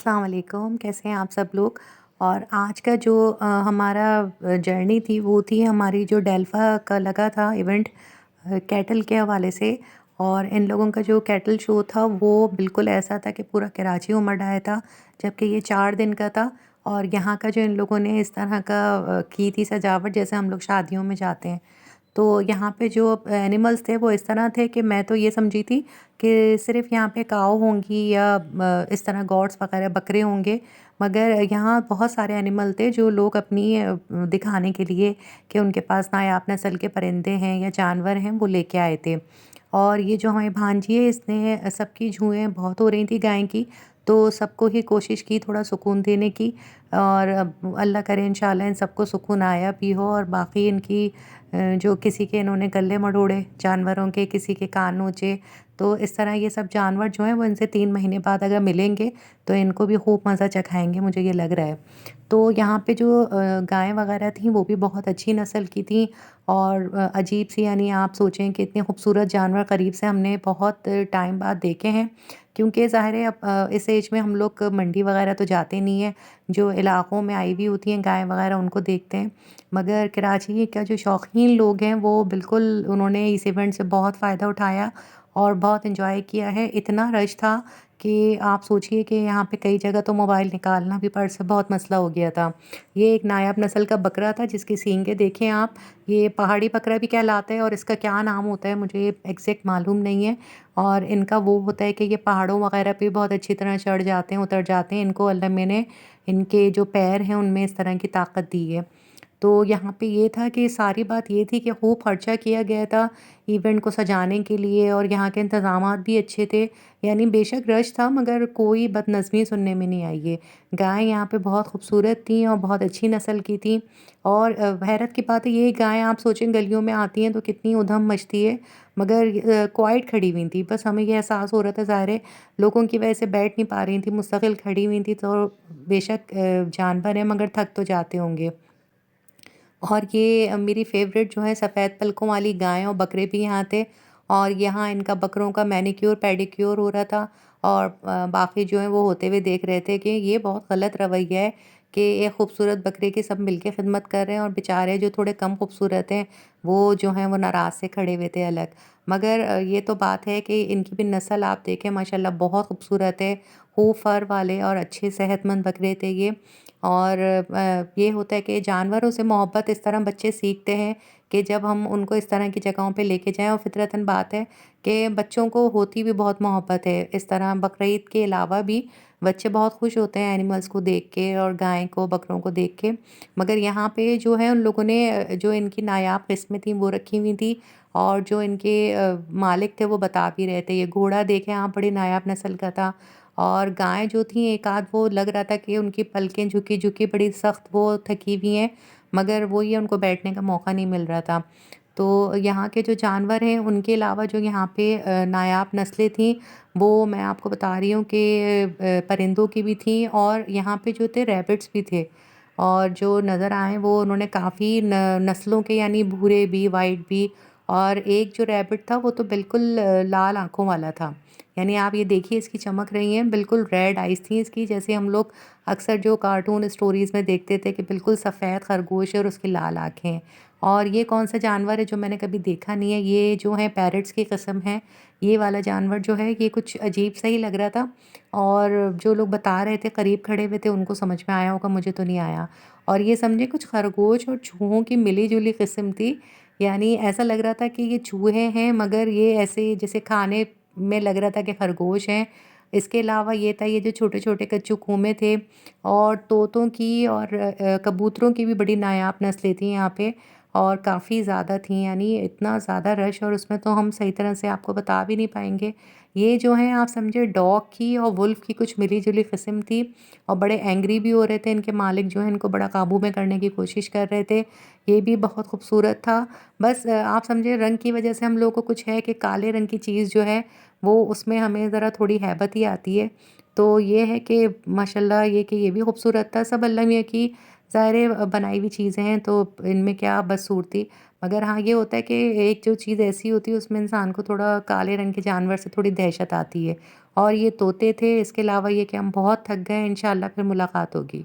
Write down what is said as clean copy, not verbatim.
अस्सलाम वालेकुम, कैसे हैं आप सब लोग। और आज का जो हमारा जर्नी थी वो थी हमारी जो डेल्फा का लगा था इवेंट कैटल के हवाले से। और इन लोगों का जो कैटल शो था वो बिल्कुल ऐसा था कि पूरा कराची उमड़ आया था, जबकि ये 4 दिन का था। और यहाँ का जो इन लोगों ने इस तरह का की थी सजावट, जैसे हम लोग शादियों में जाते हैं। तो यहाँ पे जो एनिमल्स थे वो इस तरह थे कि मैं तो ये समझी थी कि सिर्फ़ यहाँ पे काऊ होंगी या इस तरह गॉट्स वगैरह बकरे होंगे। मगर यहाँ बहुत सारे एनिमल थे जो लोग अपनी दिखाने के लिए कि उनके पास नायाब नस्ल के परिंदे हैं या जानवर हैं, वो लेके आए थे। और ये जो हमारी भांजी है, इसने सबकी जुएँ बहुत हो रही थी गाय की, तो सबको ही कोशिश की थोड़ा सुकून देने की। और अब अल्लाह करे इंशाल्लाह इन सबको सुकून आया भी हो। और बाकी इनकी जो किसी के इन्होंने गले मरोड़े जानवरों के, किसी के कान नोचे। तो इस तरह ये सब जानवर जो हैं वो इनसे 3 महीने बाद अगर मिलेंगे तो इनको भी खूब मज़ा चखाएँगे, मुझे ये लग रहा है। तो यहाँ पे जो गाय वगैरह थीं वो भी बहुत अच्छी नस्ल की थीं। और अजीब-सी, यानी आप सोचें कि इतने खूबसूरत जानवर करीब से हमने बहुत टाइम बाद देखे हैं। क्योंकि ज़ाहिर है अब इस एज में हम लोग मंडी वगैरह तो जाते नहीं हैं, जो इलाकों में आई हुई होती हैं गाय वगैरह उनको देखते हैं। मगर कराची का जो शौकीन लोग हैं वो बिल्कुल, उन्होंने इस इवेंट से बहुत फ़ायदा उठाया और बहुत एंजॉय किया है। इतना रश था कि आप सोचिए कि यहाँ पे कई जगह तो मोबाइल निकालना भी पर्स से बहुत मसला हो गया था। ये एक नायाब नस्ल का बकरा था जिसकी सींगें देखें आप। ये पहाड़ी बकरा भी कहलाता है और इसका क्या नाम होता है मुझे एग्ज़ैक्ट मालूम नहीं है। और इनका वो होता है कि ये पहाड़ों वगैरह पे बहुत अच्छी तरह चढ़ जाते हैं, उतर जाते हैं। इनको अल्लाह मियाँ ने इनके जो पैर हैं उनमें इस तरह की ताकत दी है। तो यहाँ पे ये था कि सारी बात ये थी कि खूब खर्चा किया गया था इवेंट को सजाने के लिए और यहाँ के इंतज़ामात भी अच्छे थे। यानी बेशक रश था मगर कोई बदनज़मी सुनने में नहीं आई है। गाय यहाँ पे बहुत खूबसूरत थी और बहुत अच्छी नस्ल की थी। और हैरत की बात है, ये गायें आप सोचें गलियों में आती हैं तो कितनी ऊधम मचती है, मगर क्वाइट खड़ी हुई थी। बस हमें ये एहसास हो रहा था, ज़ाहिर है लोगों की वजह से बैठ नहीं पा रही थी, मुस्तकिल खड़ी हुई थी। तो बेशक जानवर हैं मगर थक तो जाते होंगे। और ये मेरी फ़ेवरेट जो है सफ़ेद पलकों वाली गाय और बकरे भी यहाँ थे। और यहाँ इनका बकरों का मैनीक्योर पेडिक्योर हो रहा था। और बाकी जो है वो होते हुए देख रहे थे कि ये बहुत गलत रवैया है कि एक खूबसूरत बकरे की सब मिलके खिदमत कर रहे हैं और बेचारे जो थोड़े कम खूबसूरत हैं वो जो हैं वो नाराज़ से खड़े हुए थे अलग। मगर ये तो बात है कि इनकी भी नस्ल आप देखें माशाल्लाह बहुत खूबसूरत है। खूब फर वाले और अच्छे सेहतमंद बकरे थे ये। और ये होता है कि जानवरों से मोहब्बत इस तरह बच्चे सीखते हैं कि जब हम उनको इस तरह की जगहों पे लेके जाएँ। और फ़ितरतन बात है कि बच्चों को होती भी बहुत मोहब्बत है। इस तरह बकरीद के अलावा भी बच्चे बहुत खुश होते हैं एनिमल्स को देख के और गाय को, बकरों को देख के। मगर यहाँ पे जो है उन लोगों ने जो इनकी नायाब किस्में थी वो रखी हुई थी। और जो इनके मालिक थे वो बता भी रहे थे। ये घोड़ा देखें आप, बड़ी नायाब नस्ल का था। और गाय जो थी एक आध, वो लग रहा था कि उनकी पलकें झुकी-झुकी बड़ी सख्त वो थकी हुई हैं, मगर वो ये उनको बैठने का मौका नहीं मिल रहा था। तो यहाँ के जो जानवर हैं उनके अलावा जो यहाँ पे नायाब नस्लें थीं, वो मैं आपको बता रही हूँ कि परिंदों की भी थीं और यहाँ पे जो थे रैबिट्स भी थे। और जो नज़र आए वो उन्होंने काफ़ी न नस्लों के, यानी भूरे भी, वाइट भी। और एक जो रैबिट था वो तो बिल्कुल लाल आँखों वाला था। यानी आप ये देखिए इसकी चमक रही हैं, बिल्कुल रेड आइज़ थी इसकी, जैसे हम लोग अक्सर जो कार्टून स्टोरीज़ में देखते थे कि बिल्कुल सफ़ेद खरगोश है और उसकी लाल आँखें हैं। और ये कौन-सा जानवर है जो मैंने कभी देखा नहीं है, ये जो है पैरट्स की किस्म है। ये वाला जानवर जो है ये कुछ अजीब-सा ही लग रहा था। और जो लोग बता रहे थे करीब खड़े हुए थे उनको समझ में आया होगा, मुझे तो नहीं आया। और ये समझिए कुछ खरगोश और चूहों की मिली-जुली किस्म थी। यानी ऐसा लग रहा था कि ये चूहे हैं मगर ये ऐसे जैसे खाने में लग रहा था कि खरगोश हैं। इसके अलावा ये था, ये जो छोटे-छोटे कच्चू-कूमे थे। और तोतों की और कबूतरों की भी बड़ी नायाब नस्लें थी यहाँ पे और काफ़ी ज़्यादा थीं। यानी इतना ज़्यादा रश, और उसमें तो हम सही तरह से आपको बता भी नहीं पाएँगे। ये जो हैं आप समझिए डॉग की और वुल्फ की कुछ मिली-जुली किस्म थी। और बड़े एंग्री भी हो रहे थे, इनके मालिक जो हैं इनको बड़ा काबू में करने की कोशिश कर रहे थे। ये भी बहुत खूबसूरत था। बस आप समझिए रंग की वजह से हम लोगों को कुछ है कि काले रंग की चीज़ जो है वो उसमें हमें ज़रा थोड़ी हैबत ही आती है। तो ये है कि माशाल्लाह ये कि ये भी खूबसूरत था। सब अल्लाह मियाँ की ज़ाहिर है बनाई हुई चीज़ें हैं तो इनमें क्या बदसूरती। مگر ہاں، یہ ہوتا ہے کہ ایک جو چیز ایسی ہوتی ہے اس میں انسان کو تھوڑا کالے رنگ کے جانور سے تھوڑی دہشت آتی ہے، اور یہ طوطے تھے، اس کے علاوہ یہ کہ ہم بہت تھک گئے ہیں، انشاءاللہ پھر ملاقات ہوگی۔